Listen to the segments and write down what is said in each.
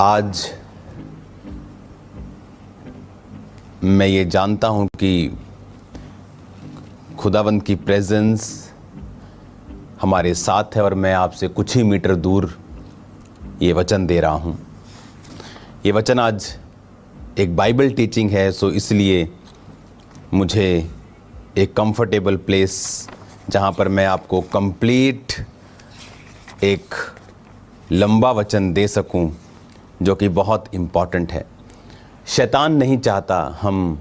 आज मैं ये जानता हूँ कि खुदावंद की प्रेजेंस हमारे साथ है और मैं आपसे कुछ ही मीटर दूर ये वचन दे रहा हूँ। ये वचन आज एक बाइबल टीचिंग है, सो इसलिए मुझे एक कंफर्टेबल प्लेस जहाँ पर मैं आपको कंप्लीट एक लंबा वचन दे सकूं जो कि बहुत इम्पॉर्टेंट है। शैतान नहीं चाहता हम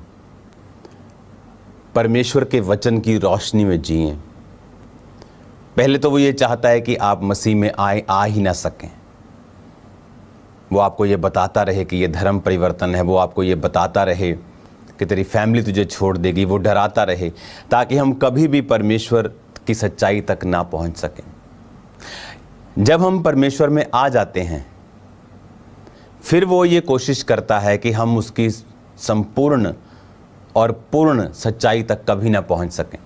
परमेश्वर के वचन की रोशनी में जिएं। पहले तो वो ये चाहता है कि आप मसीह में आ ही ना सकें। वो आपको ये बताता रहे कि ये धर्म परिवर्तन है, वो आपको ये बताता रहे कि तेरी फैमिली तुझे छोड़ देगी, वो डराता रहे ताकि हम कभी भी परमेश्वर की सच्चाई तक ना पहुंच सकें। जब हम परमेश्वर में आ जाते हैं फिर वो ये कोशिश करता है कि हम उसकी संपूर्ण और पूर्ण सच्चाई तक कभी ना पहुंच सकें,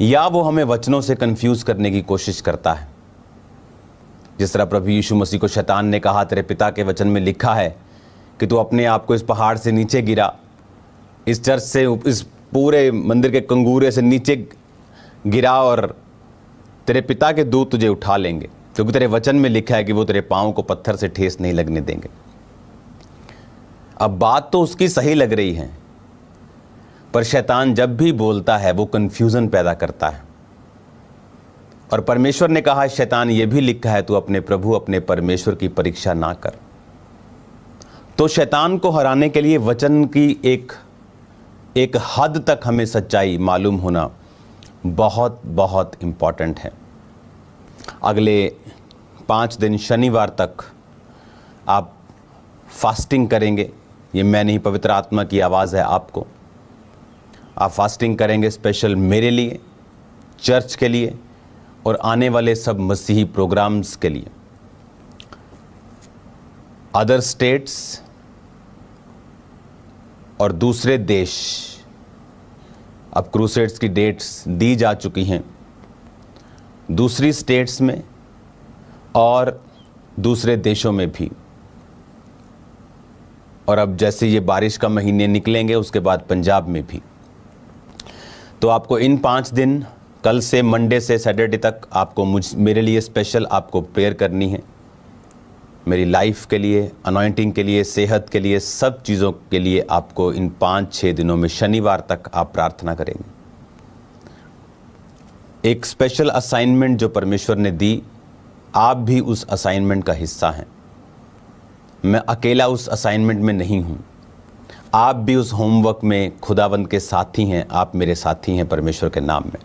या वो हमें वचनों से कंफ्यूज करने की कोशिश करता है। जिस तरह प्रभु यीशु मसीह को शैतान ने कहा, तेरे पिता के वचन में लिखा है कि तू अपने आप को इस पहाड़ से नीचे गिरा, इस चर्च से, इस पूरे मंदिर के कंगूरे से नीचे गिरा और तेरे पिता के दूत तुझे उठा लेंगे, क्योंकि तेरे वचन में लिखा है कि वो तेरे पाँव को पत्थर से ठेस नहीं लगने देंगे। अब बात तो उसकी सही लग रही है, पर शैतान जब भी बोलता है वो कन्फ्यूजन पैदा करता है। और परमेश्वर ने कहा, शैतान ये भी लिखा है, तू अपने प्रभु अपने परमेश्वर की परीक्षा ना कर। तो शैतान को हराने के लिए वचन की एक हद तक हमें सच्चाई मालूम होना बहुत बहुत इम्पॉर्टेंट है। अगले 5 दिन शनिवार तक आप फास्टिंग करेंगे। ये मैं नहीं, पवित्र आत्मा की आवाज़ है आपको। आप फास्टिंग करेंगे स्पेशल मेरे लिए, चर्च के लिए और आने वाले सब मसीही प्रोग्राम्स के लिए। अदर स्टेट्स और दूसरे देश, अब क्रूसेड्स की डेट्स दी जा चुकी हैं दूसरी स्टेट्स में और दूसरे देशों में भी। और अब जैसे ये बारिश का महीने निकलेंगे उसके बाद पंजाब में भी। तो आपको इन 5 दिन, कल से मंडे से सैटरडे तक, आपको मेरे लिए स्पेशल आपको प्रेयर करनी है। मेरी लाइफ के लिए, अनॉइंटिंग के लिए, सेहत के लिए, सब चीज़ों के लिए आपको इन 5-6 दिनों में शनिवार तक आप प्रार्थना करेंगे। एक स्पेशल असाइनमेंट जो परमेश्वर ने दी, आप भी उस असाइनमेंट का हिस्सा हैं। मैं अकेला उस असाइनमेंट में नहीं हूँ, आप भी उस होमवर्क में खुदावंद के साथी हैं। आप मेरे साथी हैं परमेश्वर के नाम में।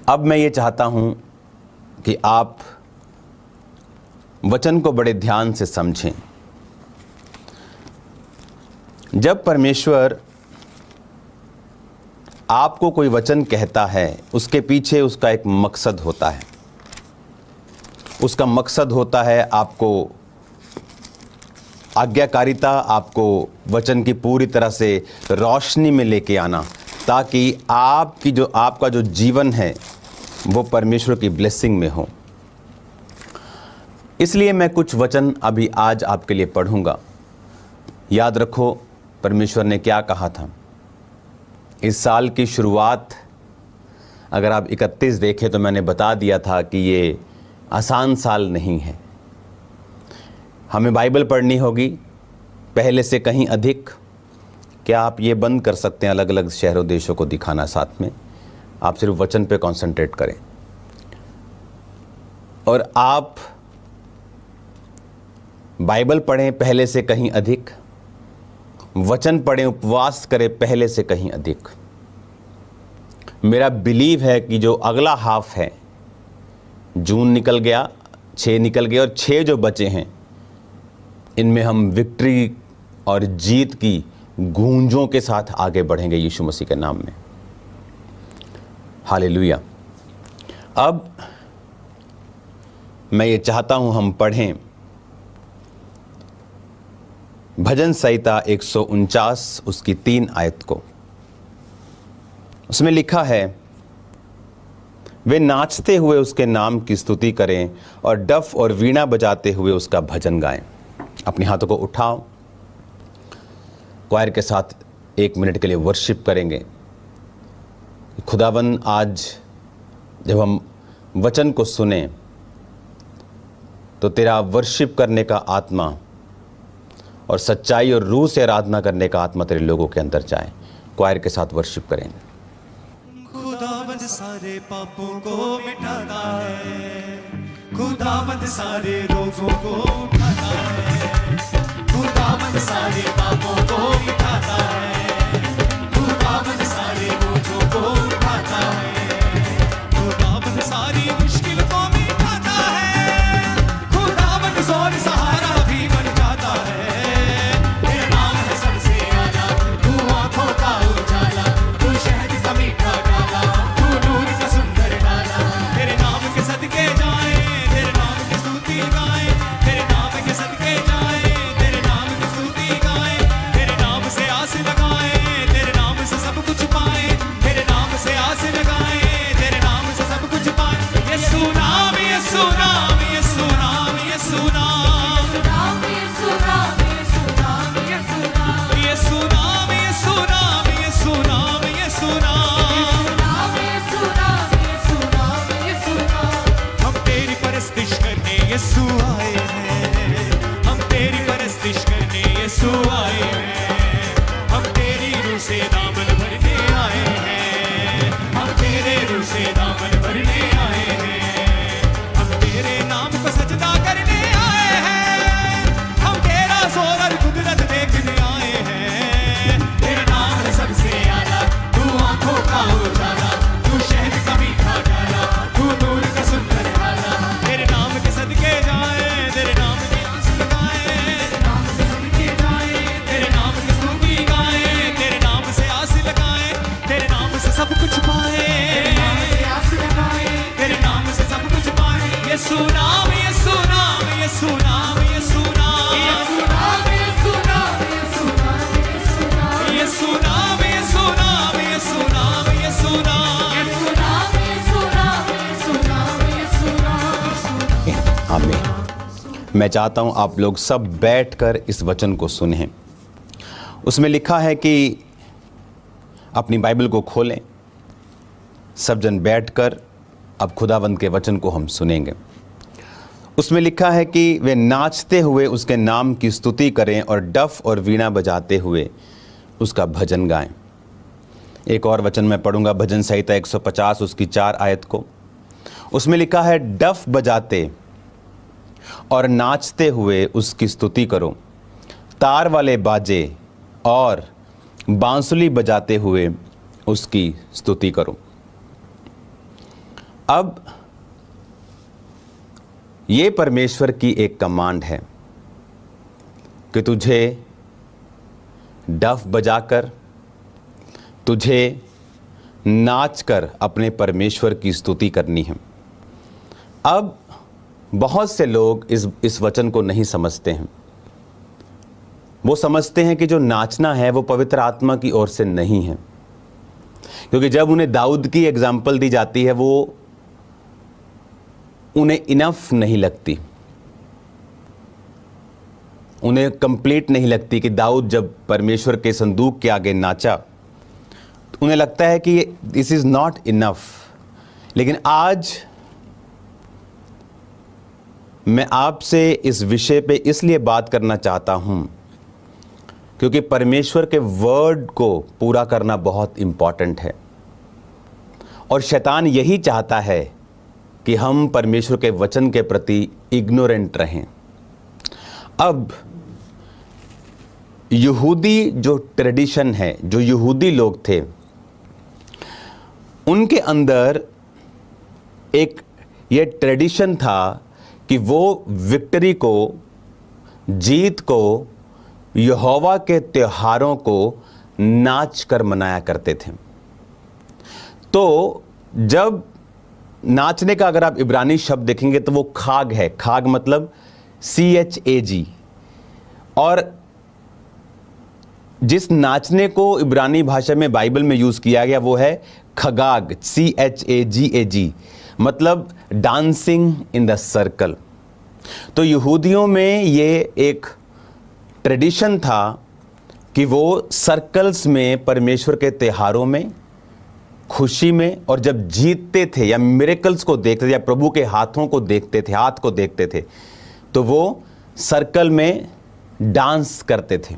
अब मैं ये चाहता हूँ कि आप वचन को बड़े ध्यान से समझें। जब परमेश्वर आपको कोई वचन कहता है, उसके पीछे उसका एक मकसद होता है। उसका मकसद होता है आपको आज्ञाकारिता, आपको वचन की पूरी तरह से रोशनी में लेके आना, ताकि आपका जो जीवन है वो परमेश्वर की ब्लेसिंग में हो। इसलिए मैं कुछ वचन अभी आज आपके लिए पढ़ूंगा। याद रखो परमेश्वर ने क्या कहा था। इस साल की शुरुआत अगर आप 31 देखें तो मैंने बता दिया था कि ये आसान साल नहीं है। हमें बाइबल पढ़नी होगी पहले से कहीं अधिक। क्या आप ये बंद कर सकते हैं अलग अलग शहरों देशों को दिखाना, साथ में आप सिर्फ वचन पे कंसंट्रेट करें। और आप बाइबल पढ़ें पहले से कहीं अधिक, वचन पढ़ें, उपवास करें पहले से कहीं अधिक। मेरा बिलीव है कि जो अगला हाफ है, जून निकल गया, 6 निकल गए और 6 जो बचे हैं, इनमें हम विक्ट्री और जीत की गूंजों के साथ आगे बढ़ेंगे यीशु मसीह के नाम में। हालेलुया। अब मैं ये चाहता हूं हम पढ़ें भजन संहिता 149 उसकी 3 आयत को। उसमें लिखा है, वे नाचते हुए उसके नाम की स्तुति करें और डफ और वीणा बजाते हुए उसका भजन गाएं। अपने हाथों को उठाओ, क्वायर के साथ 1 मिनट के लिए वर्शिप करेंगे। खुदावन आज जब हम वचन को सुने तो तेरा वर्शिप करने का आत्मा और सच्चाई और रूह से आराधना करने का आत्मा तेरे लोगों के अंदर जाए। क्वायर के साथ वर्शिप करेंगे। खुदावंद सारे पापों को मिटाता है, खुदावंद सारे रोगों को उठाता है, खुदावंद सारे पापों को मिटाता है, खुदावंद सारे बोझों को उठाता है, खुदावंद सारी मुश्किल को मिटाता है, खुदावंद जोर सहारा भी बन जाता है। तेरा नाम है सबसे आला, तू आंखों का उजाला, तू शहद का मीठा डाला, तू नूर का सुंदर डाला। तेरे नाम के सदके जाए, तेरे नाम की स्तुति गाए, तेरे नाम के सदके जाए, तेरे नाम की स्तुति गाए, तेरे नाम से आस लगाए, तेरे नाम से सब कुछ पाए, तेरे नाम से आस लगाए, तेरे नाम से सब कुछ पाए। यीशु नाम, यीशु नाम, यीशु नाम, यीशु नाम, यीशु नाम, यीशु नाम, यीशु नाम, यीशु नाम, यीशु नाम, यीशु नाम, यीशु नाम, यीशु नाम, यीशु नाम, यीशु नाम। हम तेरी परस्तिश करने यीशु आए हैं, हम तेरी परस्तिश करने यीशु आए हैं, हम तेरी रूह से दामन भरने आए हैं, हम तेरे रूह से दामन भरने आए हैं, हम तेरे नाम को सजदा करने आए हैं, हम तेरा जोर और कुदरत देखने आए हैं। तेरा नाम है सबसे आला, तू आंखों का उजाला, तू शहद का मीठा डाला, तू नूर का सुंदर डाला। तेरे नाम के सदके जाए, तेरे नाम की आस लगाए, तेरे नाम से सदके जाए, तेरे नाम की स्तुति गाए, तेरे नाम से आस लगाए, तेरे नाम से सब कुछ पाए, तेरे नाम से आस लगाए, तेरे नाम से सब कुछ पाए। यीशु नाम, यीशु नाम, यीशु नाम, यीशु नाम, यीशु नाम, यीशु नाम, यीशु नाम, यीशु नाम, यीशु नाम, यीशु नाम, यीशु नाम, यीशु नाम, यीशु नाम, यीशु नाम, यीशु नाम, यीशु नाम। आमीन। मैं चाहता हूं आप लोग सब बैठकर इस वचन को सुनें। उसमें लिखा है कि अपनी बाइबल को खोलें, सब जन बैठकर अब खुदावंद के वचन को हम सुनेंगे। उसमें लिखा है कि वे नाचते हुए उसके नाम की स्तुति करें और डफ और वीणा बजाते हुए उसका भजन गाएं। एक और वचन मैं पढ़ूंगा, भजन संहिता 150 उसकी 4 आयत को। उसमें लिखा है, डफ बजाते और नाचते हुए उसकी स्तुति करो, तार वाले बाजे और बांसुली बजाते हुए उसकी स्तुति करो। अब ये परमेश्वर की एक कमांड है कि तुझे डफ बजाकर, तुझे नाचकर अपने परमेश्वर की स्तुति करनी है। अब बहुत से लोग इस वचन को नहीं समझते हैं। वो समझते हैं कि जो नाचना है वो पवित्र आत्मा की ओर से नहीं है, क्योंकि जब उन्हें दाऊद की एग्जाम्पल दी जाती है वो उन्हें इनफ नहीं लगती, उन्हें कंप्लीट नहीं लगती कि दाऊद जब परमेश्वर के संदूक के आगे नाचा तो उन्हें लगता है कि दिस इज़ नॉट इनफ। लेकिन आज मैं आपसे इस विषय पे इसलिए बात करना चाहता हूं क्योंकि परमेश्वर के वर्ड को पूरा करना बहुत इम्पॉर्टेंट है, और शैतान यही चाहता है कि हम परमेश्वर के वचन के प्रति इग्नोरेंट रहें। अब यहूदी जो ट्रेडिशन है, जो यहूदी लोग थे, उनके अंदर एक ये ट्रेडिशन था कि वो विक्ट्री को, जीत को, यहोवा के त्योहारों को नाच कर मनाया करते थे। तो जब नाचने का अगर आप इब्रानी शब्द देखेंगे तो वो खाग है। खाग मतलब CHAG, और जिस नाचने को इब्रानी भाषा में बाइबल में यूज़ किया गया वो है खगाग, CHAGAG, मतलब डांसिंग इन द सर्कल। तो यहूदियों में ये एक ट्रेडिशन था कि वो सर्कल्स में परमेश्वर के त्योहारों में, खुशी में, और जब जीतते थे या मिरेकल्स को देखते थे या प्रभु के हाथों को देखते थे, हाथ को देखते थे, तो वो सर्कल में डांस करते थे।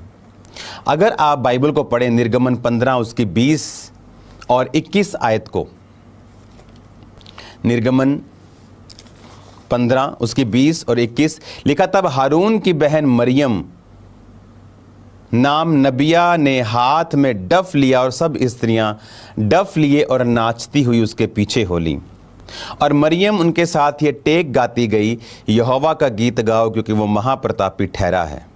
अगर आप बाइबल को पढ़ें, निर्गमन 15 उसकी 20 और 21 आयत को, निर्गमन 15 उसकी 20 और 21 लिखा, तब हारून की बहन मरियम नाम नबिया ने हाथ में डफ लिया और सब स्त्रियां डफ लिए और नाचती हुई उसके पीछे हो लीं। और मरियम उनके साथ ये टेक गाती गई, यहोवा का गीत गाओ क्योंकि वो महाप्रतापी ठहरा है।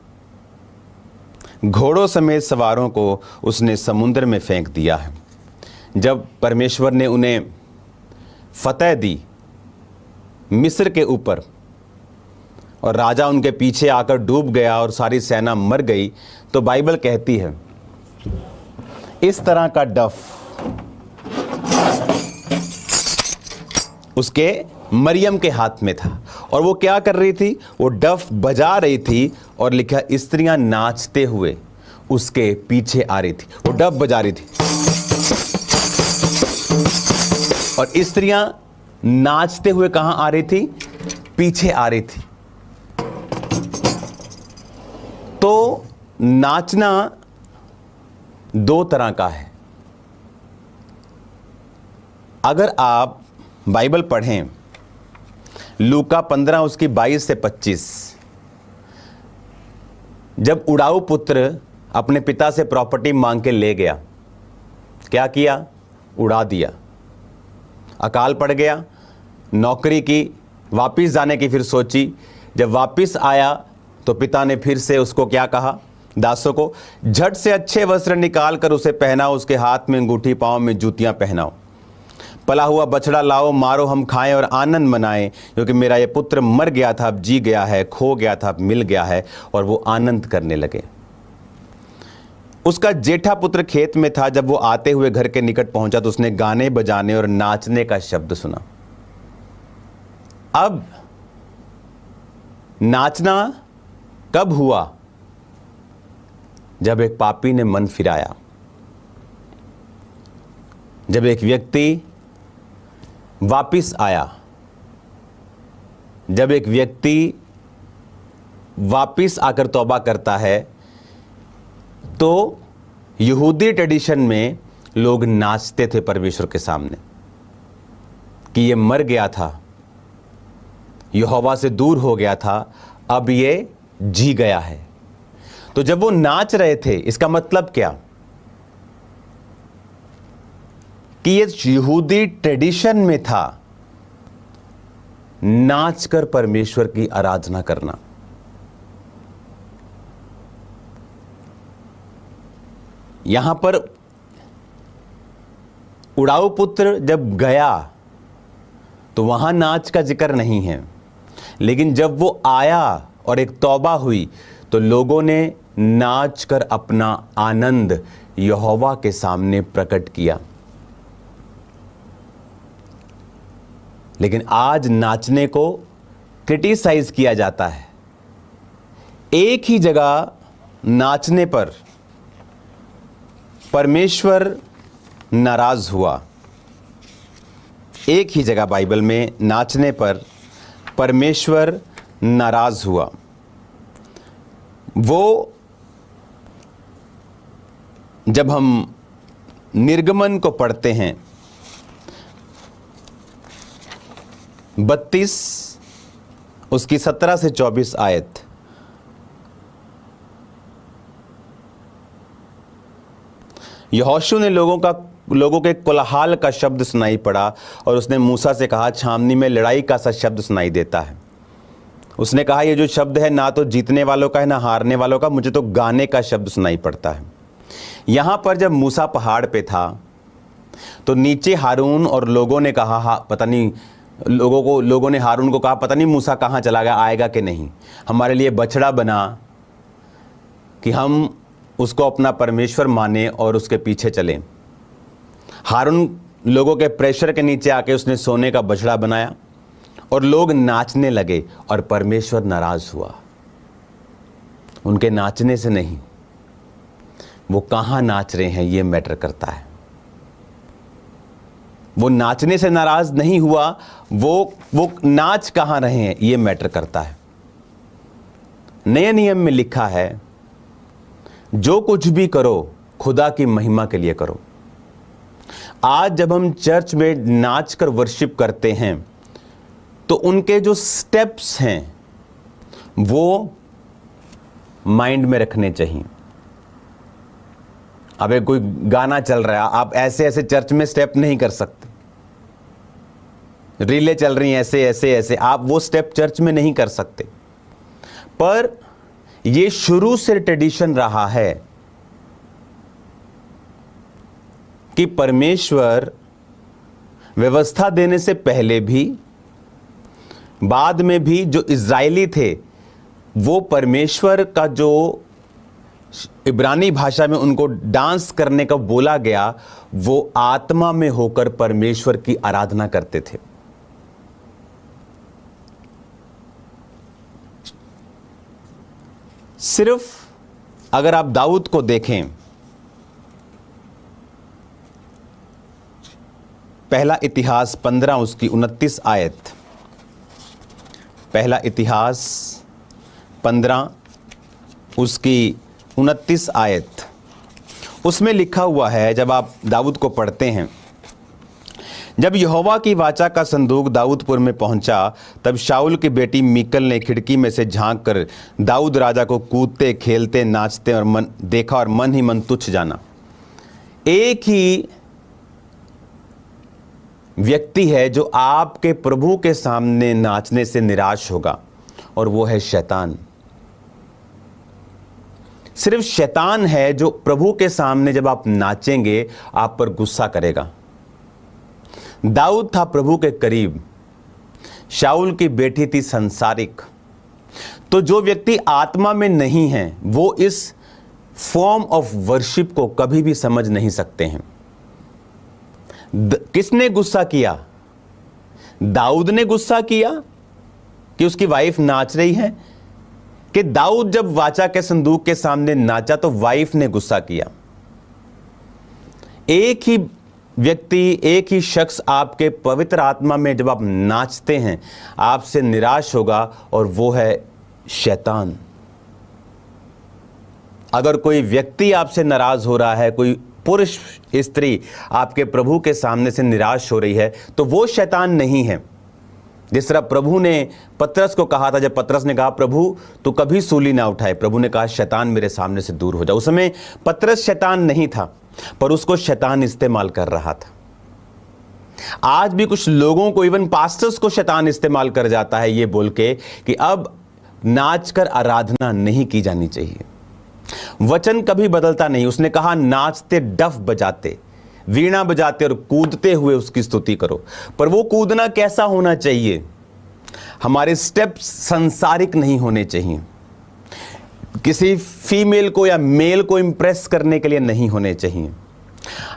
घोड़ों समेत सवारों को उसने समुद्र में फेंक दिया है। जब परमेश्वर ने उन्हें फतह दी मिस्र के ऊपर और राजा उनके पीछे आकर डूब गया और सारी सेना मर गई, तो बाइबल कहती है इस तरह का डफ उसके मरियम के हाथ में था और वो क्या कर रही थी, वो डफ बजा रही थी और लिखा स्त्रियां नाचते हुए उसके पीछे आ रही थी। वो डफ बजा रही थी और स्त्रियां नाचते हुए कहां आ रही थी, पीछे आ रही थी। तो नाचना दो तरह का है। अगर आप बाइबल पढ़ें लूका 15 उसकी 22 से 25, जब उड़ाऊ पुत्र अपने पिता से प्रॉपर्टी मांग के ले गया, क्या किया, उड़ा दिया, अकाल पड़ गया, नौकरी की, वापिस जाने की फिर सोची। जब वापिस आया तो पिता ने फिर से उसको क्या कहा, दासों को झट से अच्छे वस्त्र निकाल कर उसे पहनाओ, उसके हाथ में अंगूठी, पांव में जूतियां पहनाओ, पला हुआ बछड़ा लाओ, मारो, हम खाएं और आनंद मनाएं, क्योंकि मेरा ये पुत्र मर गया था अब जी गया है, खो गया था अब मिल गया है। और वो आनंद करने लगे। उसका जेठा पुत्र खेत में था। जब वो आते हुए घर के निकट पहुंचा तो उसने गाने बजाने और नाचने का शब्द सुना। अब नाचना कब हुआ, जब एक पापी ने मन फिराया, जब एक व्यक्ति वापिस आया, जब एक व्यक्ति वापिस आकर तौबा करता है, तो यहूदी ट्रेडिशन में लोग नाचते थे परमेश्वर के सामने कि ये मर गया था, यहोवा से दूर हो गया था, अब ये जी गया है। तो जब वो नाच रहे थे, इसका मतलब क्या कि ये यहूदी ट्रेडिशन में था नाचकर परमेश्वर की आराधना करना। यहां पर उड़ाऊ पुत्र जब गया तो वहां नाच का जिक्र नहीं है, लेकिन जब वो आया और एक तौबा हुई तो लोगों ने नाच कर अपना आनंद यहोवा के सामने प्रकट किया। लेकिन आज नाचने को क्रिटिसाइज किया जाता है। एक ही जगह नाचने पर परमेश्वर नाराज हुआ। एक ही जगह बाइबल में नाचने पर परमेश्वर नाराज हुआ। वो जब हम निर्गमन को पढ़ते हैं 32 उसकी 17 से 24 आयत, यहोशू ने लोगों के कोलाहल का शब्द सुनाई पड़ा और उसने मूसा से कहा, छावनी में लड़ाई का सा शब्द सुनाई देता है। उसने कहा, ये जो शब्द है ना तो जीतने वालों का है ना हारने वालों का, मुझे तो गाने का शब्द सुनाई पड़ता है। यहां पर जब मूसा पहाड़ पे था तो नीचे हारून और लोगों ने कहा, पता नहीं, लोगों ने हारून को कहा, पता नहीं मूसा कहां चला गया, आएगा कि नहीं, हमारे लिए बछड़ा बना कि हम उसको अपना परमेश्वर माने और उसके पीछे चलें। हारून लोगों के प्रेशर के नीचे आके उसने सोने का बछड़ा बनाया और लोग नाचने लगे और परमेश्वर नाराज हुआ। उनके नाचने से नहीं, वो कहाँ नाच रहे हैं ये मैटर करता है। वो नाचने से नाराज नहीं हुआ, वो नाच कहाँ रहे हैं ये मैटर करता है। नए नियम में लिखा है, जो कुछ भी करो खुदा की महिमा के लिए करो। आज जब हम चर्च में नाच कर वर्शिप करते हैं तो उनके जो स्टेप्स हैं वो माइंड में रखने चाहिए। अब एक कोई गाना चल रहा है, आप ऐसे ऐसे चर्च में स्टेप नहीं कर सकते। रीलें चल रही हैं ऐसे ऐसे ऐसे, आप वो स्टेप चर्च में नहीं कर सकते। पर ये शुरू से ट्रेडिशन रहा है कि परमेश्वर व्यवस्था देने से पहले भी बाद में भी जो इज़राइली थे वो परमेश्वर का जो इब्रानी भाषा में उनको डांस करने का बोला गया, वो आत्मा में होकर परमेश्वर की आराधना करते थे। सिर्फ अगर आप दाऊद को देखें, पहला इतिहास 15 उसकी 29 आयत, पहला इतिहास 15 उसकी 29 आयत, उसमें लिखा हुआ है, जब आप दाऊद को पढ़ते हैं, जब यहोवा की वाचा का संदूक दाऊदपुर में पहुंचा, तब शाऊल की बेटी मीकल ने खिड़की में से झांक कर दाऊद राजा को कूदते खेलते नाचते और मन देखा और मन ही मन तुच्छ जाना। एक ही व्यक्ति है जो आपके प्रभु के सामने नाचने से निराश होगा, और वो है शैतान। सिर्फ शैतान है जो प्रभु के सामने जब आप नाचेंगे आप पर गुस्सा करेगा। दाऊद था प्रभु के करीब, शाऊल की बेटी थी संसारिक। तो जो व्यक्ति आत्मा में नहीं है वो इस फॉर्म ऑफ वर्शिप को कभी भी समझ नहीं सकते हैं। किसने गुस्सा किया? दाऊद ने गुस्सा किया कि उसकी वाइफ नाच रही है, कि दाऊद जब वाचा के संदूक के सामने नाचा तो वाइफ ने गुस्सा किया? एक ही व्यक्ति, एक ही शख्स आपके पवित्र आत्मा में जब आप नाचते हैं आपसे निराश होगा, और वो है शैतान। अगर कोई व्यक्ति आपसे नाराज हो रहा है, कोई पुरुष स्त्री आपके प्रभु के सामने से निराश हो रही है, तो वो शैतान नहीं है। जिस तरह प्रभु ने पतरस को कहा था, जब पतरस ने कहा प्रभु तू कभी सूली ना उठाए, प्रभु ने कहा शैतान मेरे सामने से दूर हो जा। उस समय पतरस शैतान नहीं था, पर उसको शैतान इस्तेमाल कर रहा था। आज भी कुछ लोगों को, इवन पास्टर्स को शैतान इस्तेमाल कर जाता है ये बोल के कि अब नाचकर आराधना नहीं की जानी चाहिए। वचन कभी बदलता नहीं। उसने कहा नाचते, डफ बजाते, वीणा बजाते और कूदते हुए उसकी स्तुति करो। पर वो कूदना कैसा होना चाहिए? हमारे स्टेप्स संसारिक नहीं होने चाहिए, किसी फीमेल को या मेल को इंप्रेस करने के लिए नहीं होने चाहिए।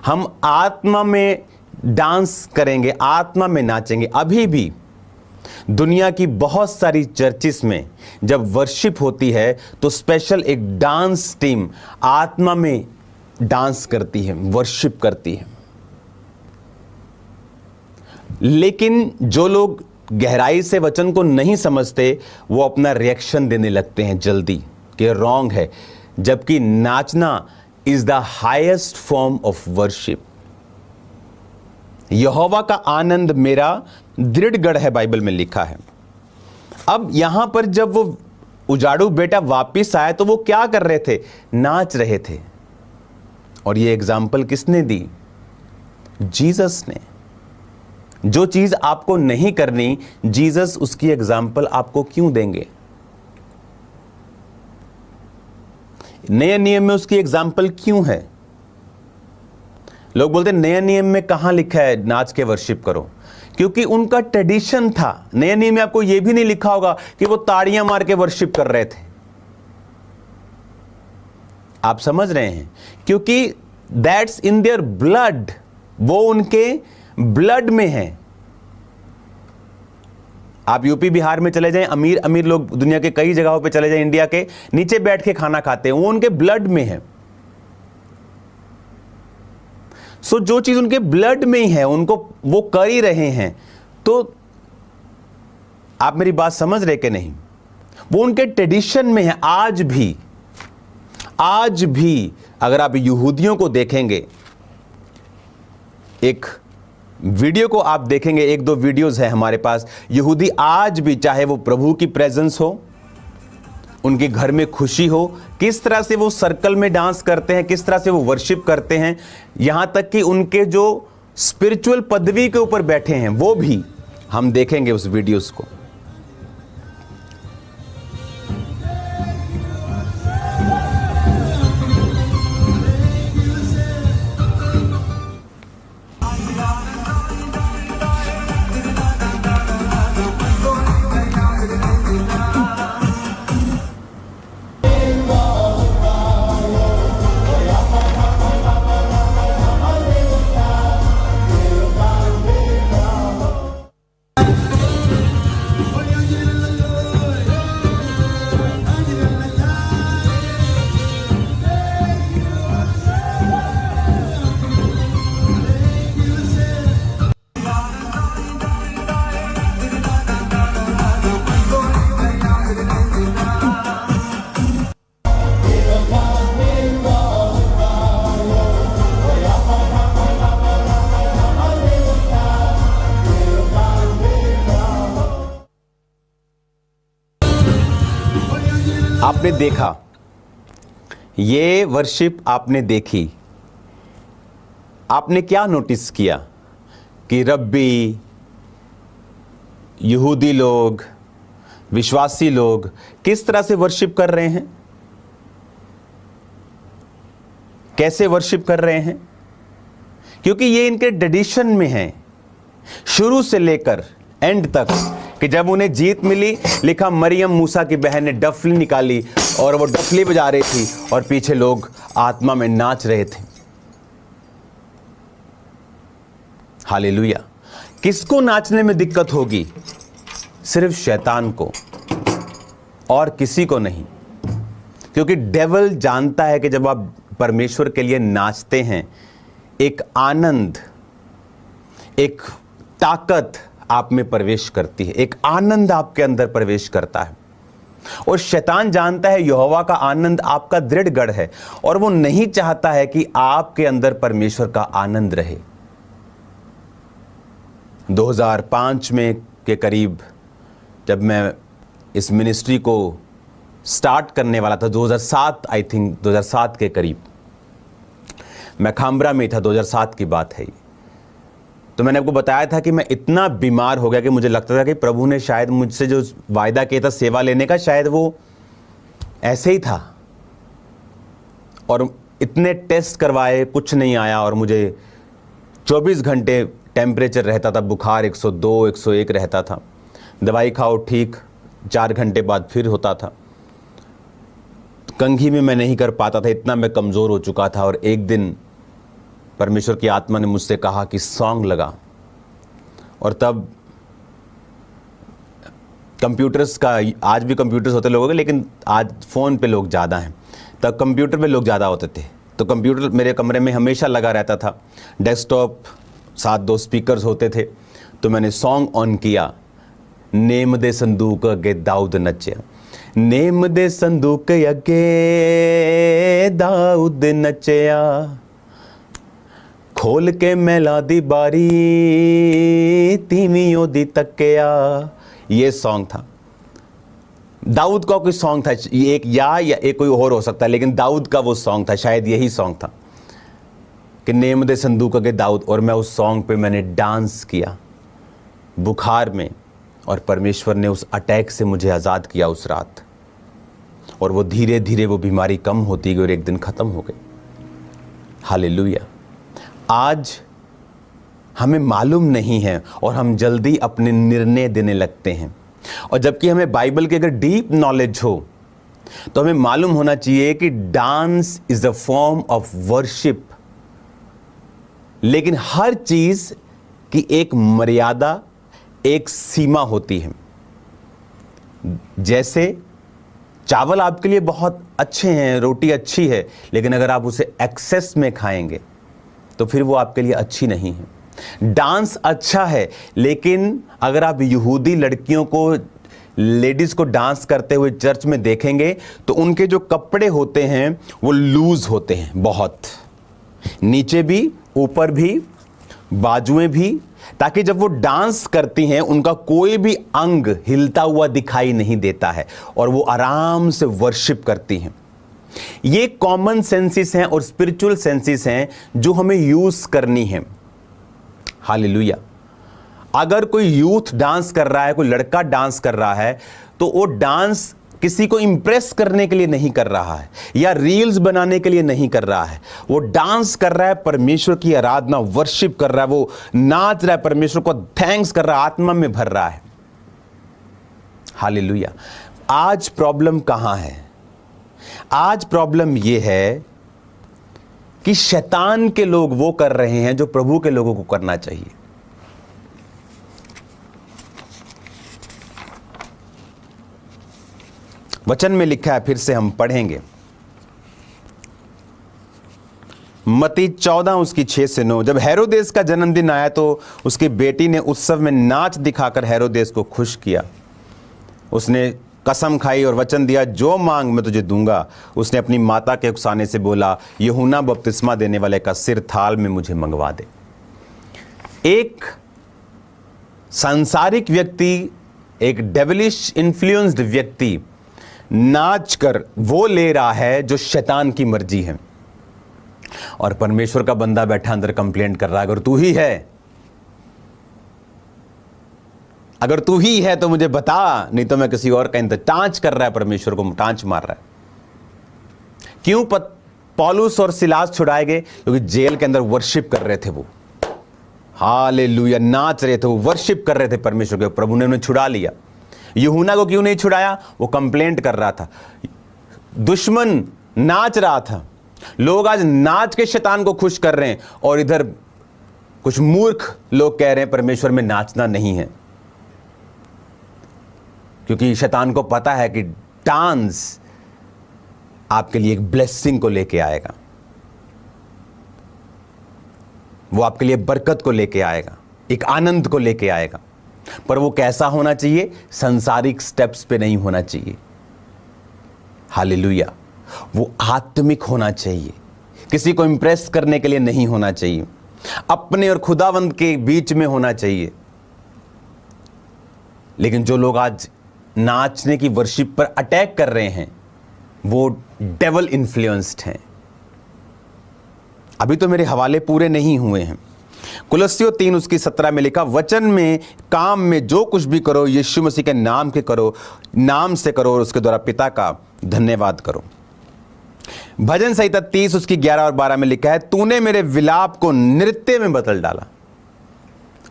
हम आत्मा में डांस करेंगे, आत्मा में नाचेंगे। अभी भी दुनिया की बहुत सारी चर्चिस में जब वर्शिप होती है तो स्पेशल एक डांस टीम आत्मा में डांस करती है, वर्शिप करती है। लेकिन जो लोग गहराई से वचन को नहीं समझते वो अपना रिएक्शन देने लगते हैं जल्दी कि रॉन्ग है, जबकि नाचना is the highest form of worship. यहोवा का आनंद मेरा दृढ़ गढ़ है, बाइबल में लिखा है। अब यहां पर जब वो उजाड़ू बेटा वापिस आया तो वो क्या कर रहे थे? नाच रहे थे। और ये एग्जाम्पल किसने दी? जीसस ने। जो चीज आपको नहीं करनी, जीसस उसकी एग्जाम्पल आपको क्यों देंगे? नए नियम में उसकी एग्जाम्पल क्यों है? लोग बोलते नए नियम में कहां लिखा है नाच के वर्शिप करो? क्योंकि उनका ट्रेडिशन था। नए नियम में आपको यह भी नहीं लिखा होगा कि वो ताड़ियां मार के वर्शिप कर रहे थे। आप समझ रहे हैं? क्योंकि दैट्स इन देयर ब्लड, वो उनके ब्लड में है। आप यूपी बिहार में चले जाएं, अमीर अमीर लोग दुनिया के कई जगहों पे चले जाएं, इंडिया के, नीचे बैठ के खाना खाते हैं, वो उनके ब्लड में है। सो जो चीज उनके ब्लड में ही है, उनको वो कर ही रहे हैं। तो आप मेरी बात समझ रहे कि नहीं? वो उनके ट्रेडिशन में है। आज भी अगर आप यहूदियों को देखेंगे, एक वीडियो को आप देखेंगे, एक दो वीडियोस है हमारे पास, यहूदी आज भी, चाहे वो प्रभु की प्रेजेंस हो, उनके घर में खुशी हो, किस तरह से वो सर्कल में डांस करते हैं, किस तरह से वो वर्शिप करते हैं, यहां तक कि उनके जो स्पिरिचुअल पदवी के ऊपर बैठे हैं, वो भी हम देखेंगे उस वीडियोस को। आपने देखा, ये वर्शिप आपने देखी, आपने क्या नोटिस किया कि रब्बी, यहूदी लोग, विश्वासी लोग किस तरह से वर्शिप कर रहे हैं, कैसे वर्शिप कर रहे हैं? क्योंकि ये इनके ट्रेडिशन में है शुरू से लेकर एंड तक, कि जब उन्हें जीत मिली, लिखा मरियम मूसा की बहन ने डफली निकाली और वो डफली बजा रही थी और पीछे लोग आत्मा में नाच रहे थे। हालेलुया। किसको नाचने में दिक्कत होगी? सिर्फ शैतान को, और किसी को नहीं। क्योंकि डेविल जानता है कि जब आप परमेश्वर के लिए नाचते हैं, एक आनंद, एक ताकत आप में प्रवेश करती है, एक आनंद आपके अंदर प्रवेश करता है। और शैतान जानता है यहोवा का आनंद आपका दृढ़ गढ़ है, और वो नहीं चाहता है कि आपके अंदर परमेश्वर का आनंद रहे। 2005 में के करीब जब मैं इस मिनिस्ट्री को स्टार्ट करने वाला था, 2007 आई थिंक 2007 के करीब, मैं खामरा में था, 2007 की बात है। तो मैंने आपको बताया था कि मैं इतना बीमार हो गया कि मुझे लगता था कि प्रभु ने शायद मुझसे जो वायदा किया था सेवा लेने का, शायद वो ऐसे ही था। और इतने टेस्ट करवाए, कुछ नहीं आया, और मुझे 24 घंटे टेम्परेचर रहता था, बुखार 102 101 रहता था, दवाई खाओ ठीक, 4 घंटे बाद फिर होता था। कंघी में मैं नहीं कर पाता था, इतना मैं कमज़ोर हो चुका था। और एक दिन परमेश्वर की आत्मा ने मुझसे कहा कि सॉन्ग लगा, और तब कंप्यूटर्स का, आज भी कंप्यूटर्स होते लोगों के, लेकिन आज फ़ोन पे लोग ज़्यादा हैं, तब कंप्यूटर पे लोग ज़्यादा होते थे। तो कंप्यूटर मेरे कमरे में हमेशा लगा रहता था, डेस्कटॉप साथ 2 स्पीकर्स होते थे। तो मैंने सॉन्ग ऑन किया, नेम दे संदूक अगे दाऊद नचिया, नेम दे संदूक अगे दाऊद नचिया, खोल के मैला दी बारी तीवियों दी तकिया। ये सॉन्ग था, दाऊद का कोई सॉन्ग था, ये एक या एक कोई और हो सकता है, लेकिन दाऊद का वो सॉन्ग था, शायद यही सॉन्ग था कि नेम दे संदूक के दाऊद। और मैं उस सॉन्ग पे मैंने डांस किया बुखार में, और परमेश्वर ने उस अटैक से मुझे आज़ाद किया उस रात। और वो धीरे धीरे वो बीमारी कम होती गई और एक दिन ख़त्म हो गई। हालेलुया। आज हमें मालूम नहीं है और हम जल्दी अपने निर्णय देने लगते हैं, और जबकि हमें बाइबल की अगर डीप नॉलेज हो तो हमें मालूम होना चाहिए कि dance is a form of worship. लेकिन हर चीज की एक मर्यादा, एक सीमा होती है। जैसे चावल आपके लिए बहुत अच्छे हैं, रोटी अच्छी है, लेकिन अगर आप उसे एक्सेस में खाएंगे तो फिर वो आपके लिए अच्छी नहीं है। डांस अच्छा है, लेकिन अगर आप यहूदी लड़कियों को, लेडीज को डांस करते हुए चर्च में देखेंगे तो उनके जो कपड़े होते हैं वो लूज होते हैं, बहुत नीचे भी, ऊपर भी, बाजुएं भी, ताकि जब वो डांस करती हैं उनका कोई भी अंग हिलता हुआ दिखाई नहीं देता है और वो आराम से वर्शिप करती हैं। ये कॉमन सेंसेस हैं और स्पिरिचुअल सेंसेस हैं जो हमें यूज करनी है। हालेलुया। अगर कोई यूथ डांस कर रहा है, कोई लड़का डांस कर रहा है, तो वो डांस किसी को इंप्रेस करने के लिए नहीं कर रहा है या रील्स बनाने के लिए नहीं कर रहा है। वो डांस कर रहा है, परमेश्वर की आराधना, वर्शिप कर रहा है, वो नाच रहा है, परमेश्वर को थैंक्स कर रहा है, आत्मा में भर रहा है। हालेलुया। आज प्रॉब्लम कहां है? आज प्रॉब्लम यह है कि शैतान के लोग वो कर रहे हैं जो प्रभु के लोगों को करना चाहिए। वचन में लिखा है, फिर से हम पढ़ेंगे, मत्ती 14 उसकी 6 से 9। जब हेरोदेस का जन्मदिन आया तो उसकी बेटी ने उत्सव में नाच दिखाकर हेरोदेस को खुश किया। उसने कसम खाई और वचन दिया, जो मांग मैं तुझे दूंगा। उसने अपनी माता के उकसाने से बोला, यूहन्ना बपतिस्मा देने वाले का सिर थाल में मुझे मंगवा दे। एक सांसारिक व्यक्ति, एक डेविलिश इन्फ्लुएंस्ड व्यक्ति नाच कर वो ले रहा है जो शैतान की मर्जी है, और परमेश्वर का बंदा बैठा अंदर कंप्लेंट कर रहा है, अगर तू ही है, अगर तू ही है तो मुझे बता, नहीं तो मैं किसी और का टांच कर रहा है, परमेश्वर को टांच मार रहा है। क्यों पौलुस और सिलास छुड़ाए गए? क्योंकि जेल के अंदर वर्शिप कर रहे थे, वो हालेलुया नाच रहे थे, वो वर्शिप कर रहे थे परमेश्वर के। प्रभु ने उन्हें छुड़ा लिया। यूहन्ना को क्यों नहीं छुड़ाया? वो कंप्लेंट कर रहा था, दुश्मन नाच रहा था। लोग आज नाच के शैतान को खुश कर रहे हैं, और इधर कुछ मूर्ख लोग कह रहे हैं परमेश्वर में नाचना नहीं है, क्योंकि शैतान को पता है कि डांस आपके लिए एक ब्लेसिंग को लेके आएगा, वो आपके लिए बरकत को लेके आएगा, एक आनंद को लेके आएगा। पर वो कैसा होना चाहिए? संसारिक स्टेप्स पे नहीं होना चाहिए। हालेलुया। वो आत्मिक होना चाहिए, किसी को इंप्रेस करने के लिए नहीं होना चाहिए, अपने और खुदावंद के बीच में होना चाहिए। लेकिन जो लोग आज नाचने की वर्शिप पर अटैक कर रहे हैं वो डेवल इन्फ्लुएंस्ड हैं। अभी तो मेरे हवाले पूरे नहीं हुए हैं। कुलस्सियों 3 उसकी 17 में लिखा, वचन में, काम में जो कुछ भी करो यीशु मसीह के नाम के करो, नाम से करो, और उसके द्वारा पिता का धन्यवाद करो। भजन संहिता 30 उसकी 11 और 12 में लिखा है, तूने मेरे विलाप को नृत्य में बदल डाला।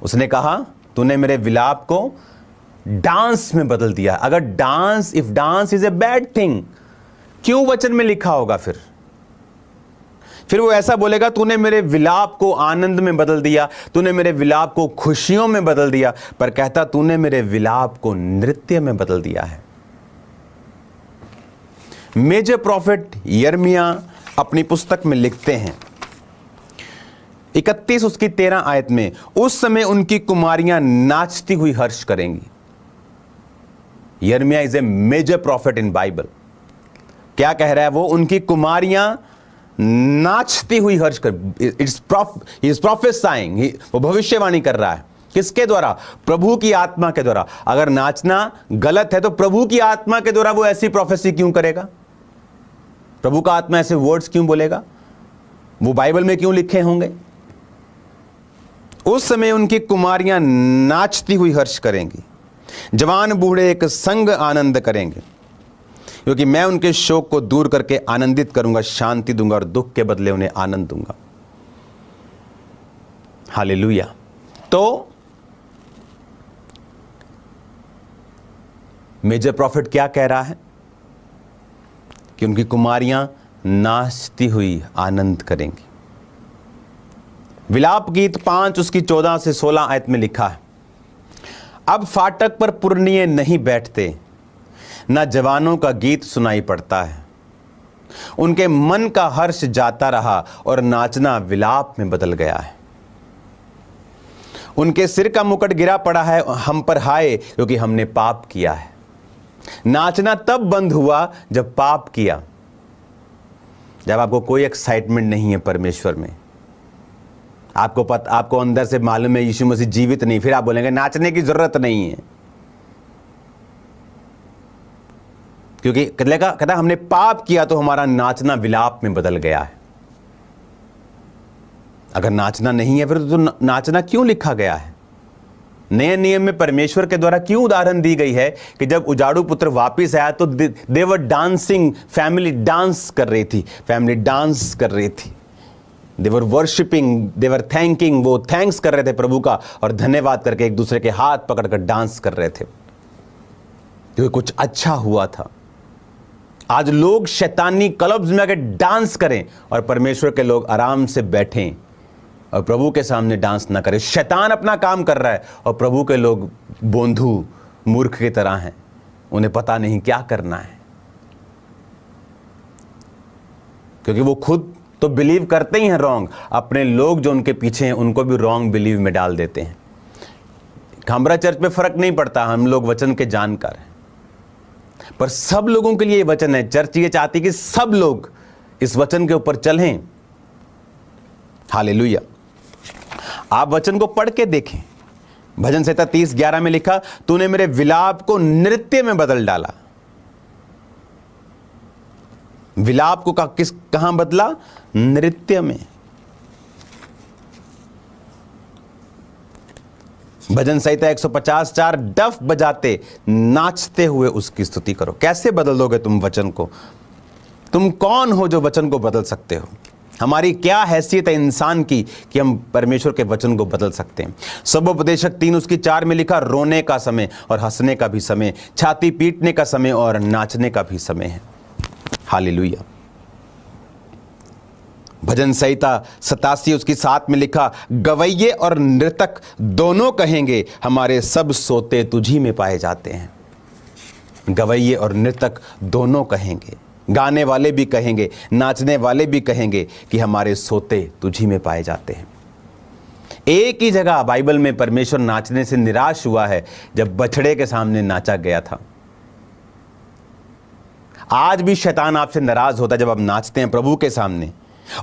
उसने कहा, तूने मेरे विलाप को डांस में बदल दिया। अगर dance, if dance is a bad thing, क्यों वचन में लिखा होगा? फिर वो ऐसा बोलेगा, तूने मेरे विलाप को आनंद में बदल दिया, तूने मेरे विलाप को खुशियों में बदल दिया। पर कहता, तूने मेरे विलाप को नृत्य में बदल दिया है। मेजर प्रॉफिट यिर्मयाह अपनी पुस्तक में लिखते हैं, 31 उसकी 13 आयत में, उस समय उनकी कुमारियां नाचती हुई हर्ष करेंगी। यिर्मयाह is a major prophet in Bible. क्या कह रहा है वो? उनकी कुमारियां नाचती हुई हर्ष कर, इज प्रोफेसाइंग, वो भविष्यवाणी कर रहा है। किसके द्वारा? प्रभु की आत्मा के द्वारा। अगर नाचना गलत है तो प्रभु की आत्मा के द्वारा वो ऐसी प्रोफेसी क्यों करेगा? प्रभु का आत्मा ऐसे वर्ड्स क्यों बोलेगा? वो बाइबल में क्यों लिखे होंगे? उस समय उनकी कुमारियां नाचती हुई हर्ष करेंगी, जवान बूढ़े एक संग आनंद करेंगे, क्योंकि मैं उनके शोक को दूर करके आनंदित करूंगा, शांति दूंगा और दुख के बदले उन्हें आनंद दूंगा। हालेलुया। तो मेजर प्रॉफिट क्या कह रहा है? कि उनकी कुमारियां नाचती हुई आनंद करेंगी। विलाप गीत 5 उसकी 14 से 16 आयत में लिखा है, अब फाटक पर पुरनिये नहीं बैठते, ना जवानों का गीत सुनाई पड़ता है। उनके मन का हर्ष जाता रहा और नाचना विलाप में बदल गया है। उनके सिर का मुकुट गिरा पड़ा है हम पर, हाय क्योंकि हमने पाप किया है। नाचना तब बंद हुआ जब पाप किया, जब आपको कोई एक्साइटमेंट नहीं है परमेश्वर में, आपको अंदर से मालूम है यीशु मसीह जीवित नहीं, फिर आप बोलेंगे नाचने की जरूरत नहीं है, क्योंकि कहता हमने पाप किया तो हमारा नाचना विलाप में बदल गया है। अगर नाचना नहीं है फिर तो नाचना क्यों लिखा गया है? नए नियम में परमेश्वर के द्वारा क्यों उदाहरण दी गई है कि जब उजाड़ू पुत्र वापस आया तो दे वर डांसिंग, फैमिली डांस कर रही थी, दे वर वर्शिपिंग, दे वर थैंकिंग, वो थैंक्स कर रहे थे प्रभु का और धन्यवाद करके एक दूसरे के हाथ पकड़कर डांस कर रहे थे, क्योंकि कुछ अच्छा हुआ था। आज लोग शैतानी क्लब्स में आकर डांस करें और परमेश्वर के लोग आराम से बैठें और प्रभु के सामने डांस ना करें। शैतान अपना काम कर रहा है और प्रभु के लोग बोंधू मूर्ख की तरह हैं, उन्हें पता नहीं क्या करना है, क्योंकि वो खुद तो बिलीव करते ही हैं रॉन्ग, अपने लोग जो उनके पीछे हैं उनको भी रॉन्ग बिलीव में डाल देते हैं। खामरा चर्च में फर्क नहीं पड़ता, हम लोग वचन के जानकार हैं, पर सब लोगों के लिए ये वचन है। चर्च ये चाहती कि सब लोग इस वचन के ऊपर चलें। हालेलुया। आप वचन को पढ़ के देखें। भजन संहिता 30:11 में लिखा, तूने मेरे विलाप को नृत्य में बदल डाला। विलाप को कहां बदला? नृत्य में। भजन संहिता 150:4, डफ बजाते नाचते हुए उसकी स्तुति करो। कैसे बदल दोगे तुम वचन को? तुम कौन हो जो वचन को बदल सकते हो? हमारी क्या हैसियत है इंसान की कि हम परमेश्वर के वचन को बदल सकते हैं? सबोपदेशक 3:4 में लिखा, रोने का समय और हंसने का भी समय, छाती पीटने का समय और नाचने का भी समय है। हालेलुया। भजन संहिता 87:7 में लिखा, गवैये और नृतक दोनों कहेंगे, हमारे सब सोते तुझी में पाए जाते हैं। गवैये और नृतक दोनों कहेंगे, गाने वाले भी कहेंगे, नाचने वाले भी कहेंगे कि हमारे सोते तुझी में पाए जाते हैं। एक ही जगह बाइबल में परमेश्वर नाचने से निराश हुआ है, जब बछड़े के सामने नाचा गया था। आज भी शैतान आपसे नाराज होता है जब आप नाचते हैं प्रभु के सामने,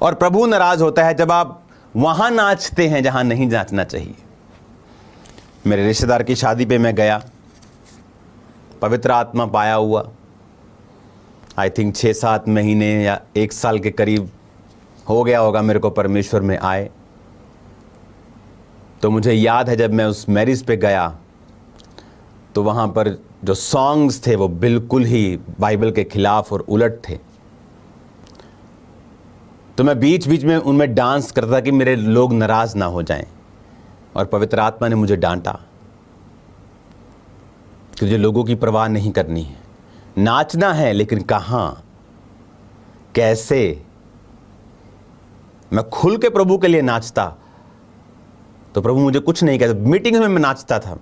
और प्रभु नाराज होता है जब आप वहां नाचते हैं जहां नहीं नाचना चाहिए। मेरे रिश्तेदार की शादी पे मैं गया, पवित्र आत्मा पाया हुआ। आई थिंक 6-7 महीने या 1 साल के करीब हो गया होगा मेरे को परमेश्वर में आए। तो मुझे याद है जब मैं उस मैरिज पे गया तो वहाँ पर जो सॉन्ग्स थे वो बिल्कुल ही बाइबल के खिलाफ और उलट थे। तो मैं बीच बीच में उनमें डांस करता था कि मेरे लोग नाराज ना हो जाएं, और पवित्र आत्मा ने मुझे डांटा कि मुझे लोगों की परवाह नहीं करनी है, नाचना है, लेकिन कहाँ, कैसे। मैं खुल के प्रभु के लिए नाचता तो प्रभु मुझे कुछ नहीं कहता। मीटिंग में मैं नाचता था,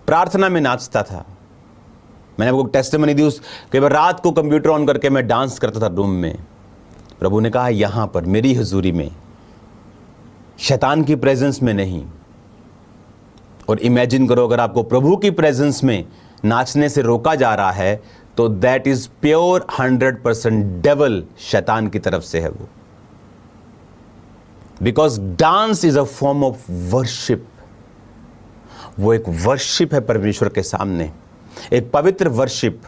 प्रार्थना में नाचता था। मैंने आपको टेस्टिमनी दी उस कि रात को कंप्यूटर ऑन करके मैं डांस करता था रूम में। प्रभु ने कहा यहां पर मेरी हुजूरी में, शैतान की प्रेजेंस में नहीं। और इमेजिन करो अगर आपको प्रभु की प्रेजेंस में नाचने से रोका जा रहा है तो दैट इज प्योर 100% डेविल, शैतान की तरफ से है वो। Because dance is a form of worship. वो एक वर्शिप है परमेश्वर के सामने, एक पवित्र वर्शिप।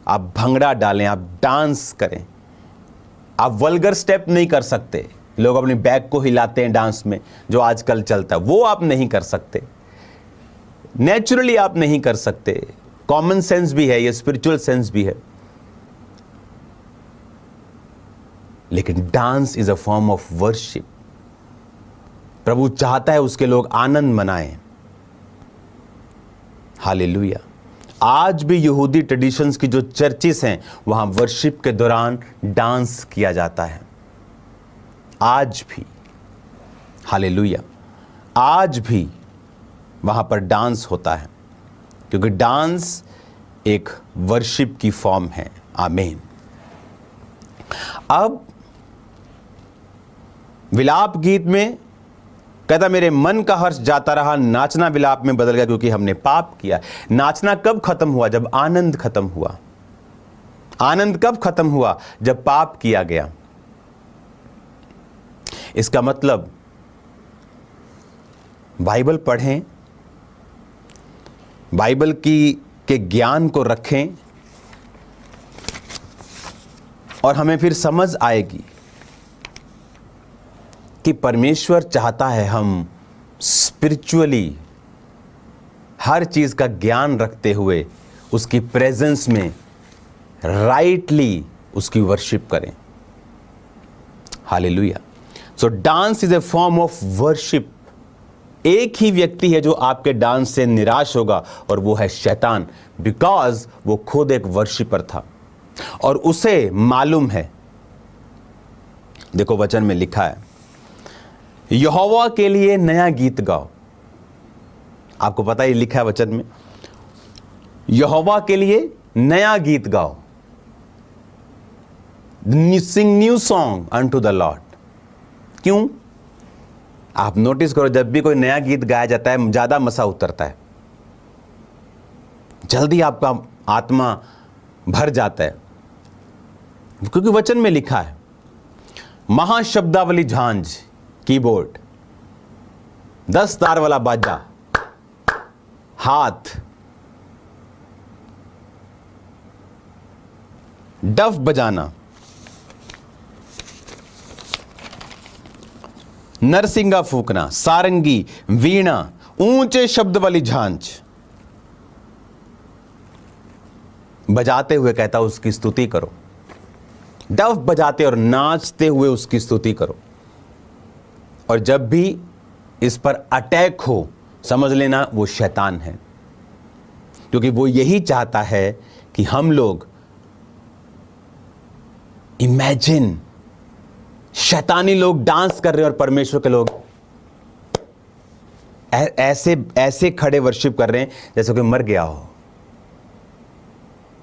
आप भंगड़ा डालें, आप डांस करें। आप वल्गर स्टेप नहीं कर सकते। लोग अपनी बैक को हिलाते हैं डांस में, जो आजकल चलता है, वो आप नहीं कर सकते। नेचुरली आप नहीं कर सकते। कॉमन सेंस भी है, ये स्पिरिचुअल सेंस भी है। लेकिन dance is a form of worship. प्रभु चाहता है उसके लोग आनंद मनाएं। हालेलुया। आज भी यहूदी ट्रेडिशंस की जो चर्चेस हैं वहां वर्शिप के दौरान डांस किया जाता है, आज भी। हालेलुया। आज भी वहां पर डांस होता है, क्योंकि डांस एक वर्शिप की फॉर्म है। आमीन। अब विलाप गीत में कहता मेरे मन का हर्ष जाता रहा, नाचना विलाप में बदल गया क्योंकि हमने पाप किया। नाचना कब खत्म हुआ? जब आनंद खत्म हुआ। आनंद कब खत्म हुआ? जब पाप किया गया। इसका मतलब बाइबल पढ़ें, बाइबल के ज्ञान को रखें और हमें फिर समझ आएगी कि परमेश्वर चाहता है हम स्पिरिचुअली हर चीज का ज्ञान रखते हुए उसकी प्रेजेंस में राइटली उसकी वर्शिप करें। Hallelujah. So dance is a form of worship. एक ही व्यक्ति है जो आपके डांस से निराश होगा और वो है शैतान, बिकॉज वो खुद एक वर्शिपर था और उसे मालूम है। देखो वचन में लिखा है, यहोवा के लिए नया गीत गाओ। आपको पता है लिखा है वचन में, यहोवा के लिए नया गीत गाओ। Sing new song unto the Lord. क्यों? आप नोटिस करो, जब भी कोई नया गीत गाया जाता है ज्यादा मजा उतरता है, जल्दी आपका आत्मा भर जाता है, क्योंकि वचन में लिखा है महाशब्दावली झांझ, कीबोर्ड, 10 तार वाला बाजा, हाथ, डफ बजाना, नरसिंगा फूकना, सारंगी, वीणा, ऊंचे शब्द वाली झांझ बजाते हुए कहता उसकी स्तुति करो। डफ बजाते और नाचते हुए उसकी स्तुति करो। और जब भी इस पर अटैक हो, समझ लेना वो शैतान है, क्योंकि वो यही चाहता है कि हम लोग इमेजिन शैतानी लोग डांस कर रहे हैं और परमेश्वर के लोग ऐसे खड़े वर्शिप कर रहे हैं जैसे कोई मर गया हो,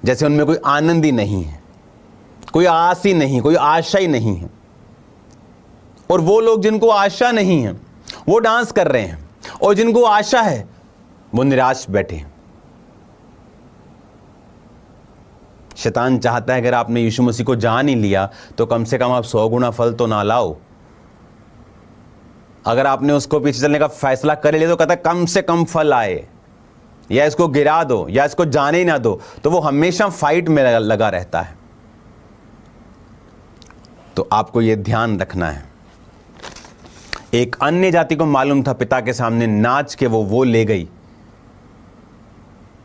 जैसे उनमें कोई आनंद ही नहीं है, कोई आस ही नहीं, कोई आशा ही नहीं है। और वो लोग जिनको आशा नहीं है वो डांस कर रहे हैं, और जिनको आशा है वो निराश बैठे हैं। शैतान चाहता है अगर आपने यीशु मसीह को जान ही लिया तो कम से कम आप 100 गुना फल तो ना लाओ। अगर आपने उसको पीछे चलने का फैसला कर लिया तो कहता है कम से कम फल आए, या इसको गिरा दो या इसको जाने ही ना दो। तो वो हमेशा फाइट में लगा रहता है। तो आपको यह ध्यान रखना है। एक अन्य जाति को मालूम था पिता के सामने नाच के वो ले गई,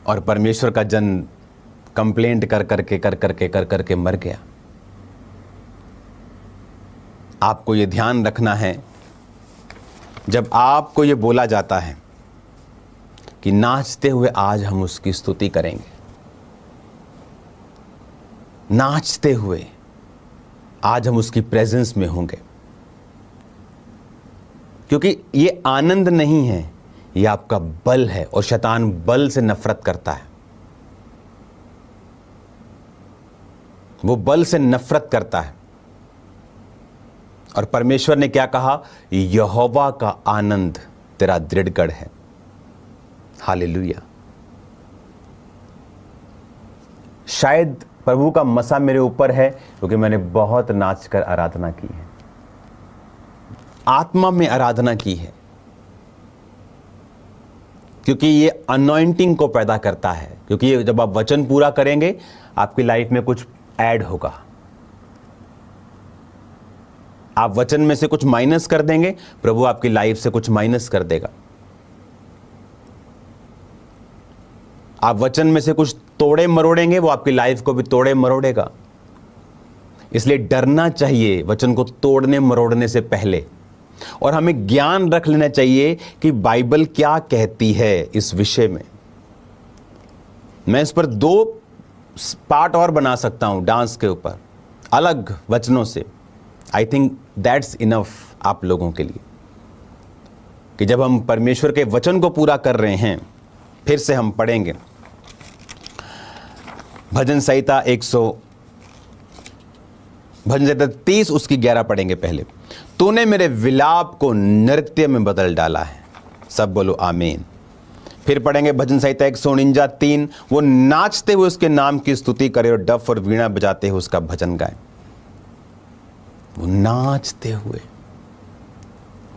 और परमेश्वर का जन कंप्लेंट कर करके मर गया। आपको यह ध्यान रखना है, जब आपको यह बोला जाता है कि नाचते हुए आज हम उसकी स्तुति करेंगे, नाचते हुए आज हम उसकी प्रेजेंस में होंगे, क्योंकि ये आनंद नहीं है, ये आपका बल है, और शैतान बल से नफरत करता है। वो बल से नफरत करता है। और परमेश्वर ने क्या कहा? यहोवा का आनंद तेरा दृढ़गढ़ है। हालेलुया। शायद प्रभु का मसा मेरे ऊपर है क्योंकि मैंने बहुत नाच कर आराधना की है, आत्मा में आराधना की है, क्योंकि ये अनॉइंटिंग को पैदा करता है। क्योंकि ये जब आप वचन पूरा करेंगे आपकी लाइफ में कुछ ऐड होगा। आप वचन में से कुछ माइनस कर देंगे, प्रभु आपकी लाइफ से कुछ माइनस कर देगा। आप वचन में से कुछ तोड़े मरोड़ेंगे, वो आपकी लाइफ को भी तोड़े मरोड़ेगा। इसलिए डरना चाहिए वचन को तोड़ने मरोड़ने से पहले, और हमें ज्ञान रख लेना चाहिए कि बाइबल क्या कहती है इस विषय में। मैं इस पर 2 पार्ट और बना सकता हूं, डांस के ऊपर अलग वचनों से। आई थिंक दैट्स इनफ आप लोगों के लिए, कि जब हम परमेश्वर के वचन को पूरा कर रहे हैं, फिर से हम पढ़ेंगे भजन संहिता 30 उसकी 11 पढ़ेंगे पहले। तूने मेरे विलाप को नृत्य में बदल डाला है। सब बोलो आमीन। फिर पढ़ेंगे भजन संहिता 149 3, वो नाचते हुए उसके नाम की स्तुति करे और डफ और वीणा बजाते हुए उसका भजन गाए। वो नाचते हुए,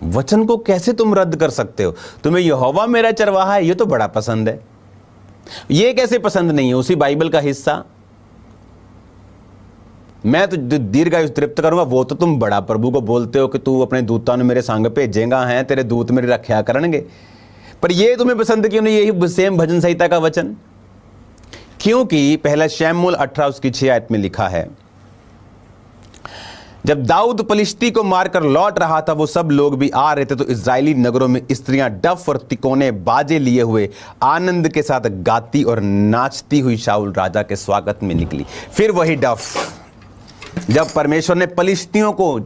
वचन को कैसे तुम रद्द कर सकते हो? तुम्हें यहोवा मेरा चरवाहा है, ये तो बड़ा पसंद है, ये कैसे पसंद नहीं है? उसी बाइबल का हिस्सा, मैं तो दीर्घायु तृप्त करूंगा, वो तो तुम बड़ा प्रभु को बोलते हो कि तू अपने दूतां ने मेरे संग भेजेगा, हैं तेरे दूत मेरी रक्षा करेंगे, पर ये तुम्हें पसंद क्यों नहीं? यही सेम भजन संहिता का वचन। क्योंकि पहला शमूएल 18 उसकी 6 आयत में लिखा है, जब दाऊद पलिश्ती को मारकर लौट रहा था, वो सब लोग भी आ रहे थे, तो इजरायली नगरों में स्त्रियां डफ और तिकोने बाजे लिए हुए आनंद के साथ गाती और नाचती हुई शाऊल राजा के स्वागत में निकली। फिर वही डफ, जब परमेश्वर ने पलिश्तियों को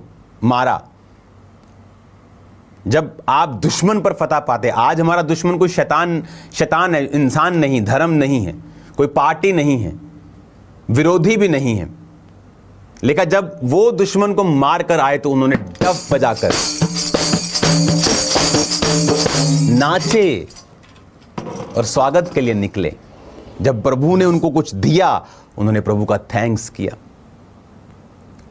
मारा, जब आप दुश्मन पर फतह पाते। आज हमारा दुश्मन कोई शैतान है, इंसान नहीं, धर्म नहीं है, कोई पार्टी नहीं है, विरोधी भी नहीं है, लेकिन जब वो दुश्मन को मार कर आए तो उन्होंने डफ बजाकर नाचे और स्वागत के लिए निकले। जब प्रभु ने उनको कुछ दिया, उन्होंने प्रभु का थैंक्स किया।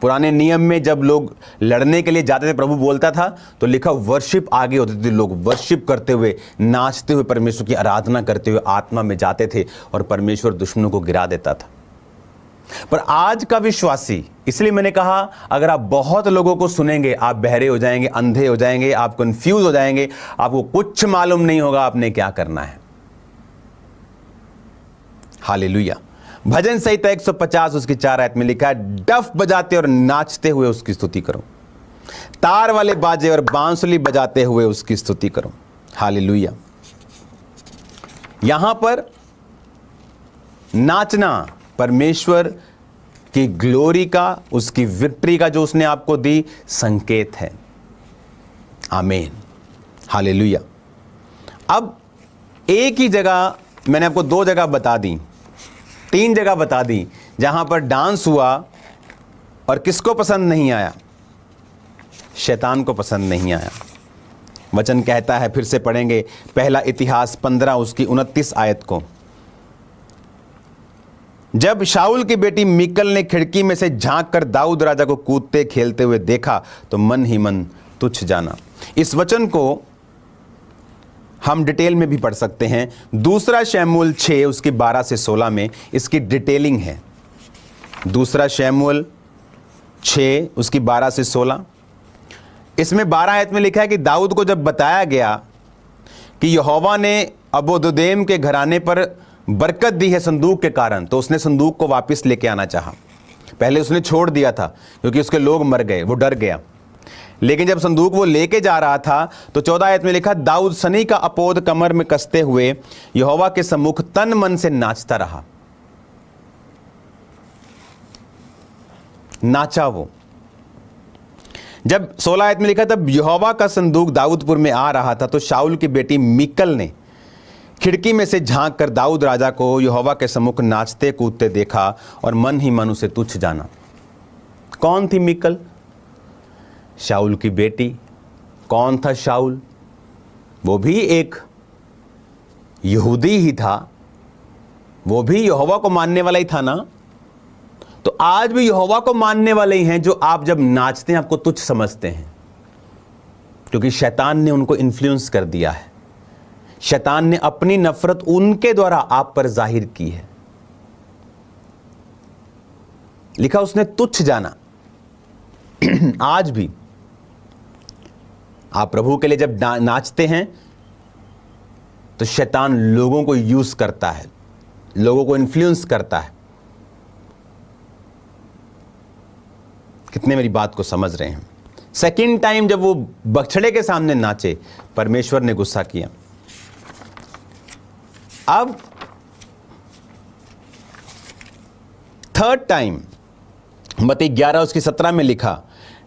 पुराने नियम में जब लोग लड़ने के लिए जाते थे, प्रभु बोलता था तो लिखा वर्शिप आगे होती थी, लोग वर्शिप करते हुए, नाचते हुए, परमेश्वर की आराधना करते हुए आत्मा में जाते थे और परमेश्वर दुश्मनों को गिरा देता था। पर आज का विश्वासी, इसलिए मैंने कहा अगर आप बहुत लोगों को सुनेंगे, आप बहरे हो जाएंगे, अंधे हो जाएंगे, आप कंफ्यूज हो जाएंगे, आपको कुछ मालूम नहीं होगा आपने क्या करना है। हालेलुया। भजन संहिता 150 उसकी 4 आयत में लिखा है, डफ बजाते और नाचते हुए उसकी स्तुति करो, तार वाले बाजे और बांसुरी बजाते हुए उसकी स्तुति करो। हालेलुया। यहां पर नाचना परमेश्वर की ग्लोरी का, उसकी विक्ट्री का जो उसने आपको दी, संकेत है। आमीन। हालेलुया। अब एक ही जगह, मैंने आपको 2 जगह बता दी, 3 जगह बता दी जहां पर डांस हुआ और किसको पसंद नहीं आया? शैतान को पसंद नहीं आया। वचन कहता है, फिर से पढ़ेंगे पहला इतिहास 15 उसकी 29 आयत को, जब शाऊल की बेटी मीकल ने खिड़की में से झांक कर दाऊद राजा को कूदते खेलते हुए देखा तो मन ही मन तुच्छ जाना। इस वचन को हम डिटेल में भी पढ़ सकते हैं। दूसरा शमूएल 6 उसकी 12 से 16 में इसकी डिटेलिंग है। दूसरा शमूएल 6 उसकी 12 से 16, इसमें 12 आयत में लिखा है कि दाऊद को जब बताया गया कि यहोवा ने अबोदेम के घराने पर बरकत दी है संदूक के कारण, तो उसने संदूक को वापस लेके आना चाहा। पहले उसने छोड़ दिया था क्योंकि उसके लोग मर गए, वो डर गया। लेकिन जब संदूक वो लेके जा रहा था तो 14 आयत में लिखा, दाऊद सनी का अपोद कमर में कसते हुए यहोवा के सम्मुख तन मन से नाचता रहा। नाचा वो। जब 16 आयत में लिखा, तब यहोवा का संदूक दाऊदपुर में आ रहा था तो शाऊल की बेटी मीकल ने खिड़की में से झांक कर दाऊद राजा को यहोवा के सम्मुख नाचते कूदते देखा और मन ही मन उसे तुच्छ जाना। कौन थी मीकल? शाऊल की बेटी। कौन था शाऊल? वो भी एक यहूदी ही था, वो भी यहोवा को मानने वाला ही था ना। तो आज भी यहोवा को मानने वाले ही हैं जो आप जब नाचते हैं आपको तुच्छ समझते हैं, क्योंकि शैतान ने उनको इन्फ्लुएंस कर दिया है। शैतान ने अपनी नफरत उनके द्वारा आप पर जाहिर की है। लिखा उसने तुच्छ जाना। आज भी आप प्रभु के लिए जब नाचते हैं तो शैतान लोगों को यूज करता है, लोगों को इन्फ्लुएंस करता है। कितने मेरी बात को समझ रहे हैं? सेकंड टाइम जब वो बछड़े के सामने नाचे, परमेश्वर ने गुस्सा किया। अब थर्ड टाइम मत्ती 11 उसकी 17 में लिखा,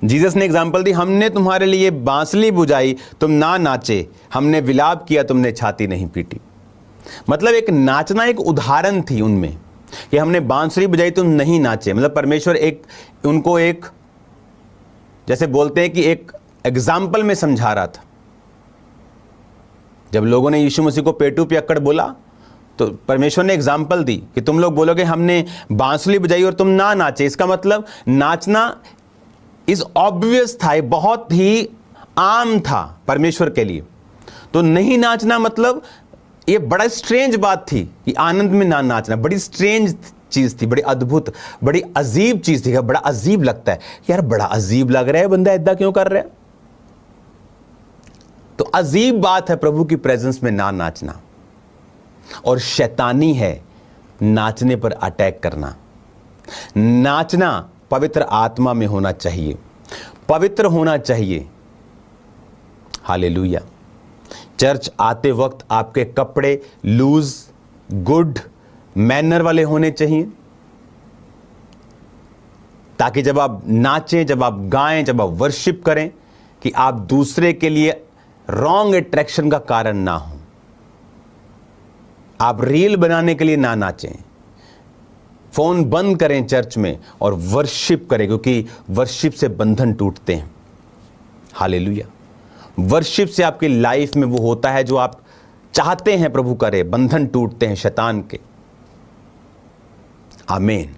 जीसस ने एग्जाम्पल दी, हमने तुम्हारे लिए बांसुरी बुझाई, तुम ना नाचे, हमने विलाप किया, तुमने छाती नहीं पीटी। मतलब एक नाचना एक उदाहरण थी उनमें। कि हमने बांसुरी बजाई तुम नहीं नाचे। मतलब परमेश्वर उनको जैसे बोलते हैं कि एक एग्जाम्पल में समझा रहा था। जब लोगों ने यीशु मसीह को पेटू पियक्कड़ बोला तो परमेश्वर ने एग्जाम्पल दी कि तुम लोग बोलोगे हमने बांसुरी बजाई और तुम ना नाचे। इसका मतलब नाचना इज ऑब्वियस था, बहुत ही आम था परमेश्वर के लिए। तो नहीं नाचना मतलब ये बड़ा स्ट्रेंज बात थी कि आनंद में ना नाचना बड़ी स्ट्रेंज चीज थी, बड़ी अद्भुत, बड़ी अजीब चीज थी। बड़ा अजीब लगता है यार, बड़ा अजीब लग रहा है, बंदा ऐसा क्यों कर रहा है। तो अजीब बात है प्रभु की प्रेजेंस में ना नाचना, और शैतानी है नाचने पर अटैक करना। नाचना पवित्र आत्मा में होना चाहिए, पवित्र होना चाहिए। हालेलुया। चर्च आते वक्त आपके कपड़े लूज, गुड मैनर वाले होने चाहिए, ताकि जब आप नाचें, जब आप गाएं, जब आप वर्शिप करें, कि आप दूसरे के लिए रॉन्ग अट्रैक्शन का कारण ना हो। आप रील बनाने के लिए ना नाचें। फोन बंद करें चर्च में और वर्शिप करें, क्योंकि वर्शिप से बंधन टूटते हैं। हालेलुया। वर्शिप से आपकी लाइफ में वो होता है जो आप चाहते हैं प्रभु करे, बंधन टूटते हैं शैतान के। आमीन।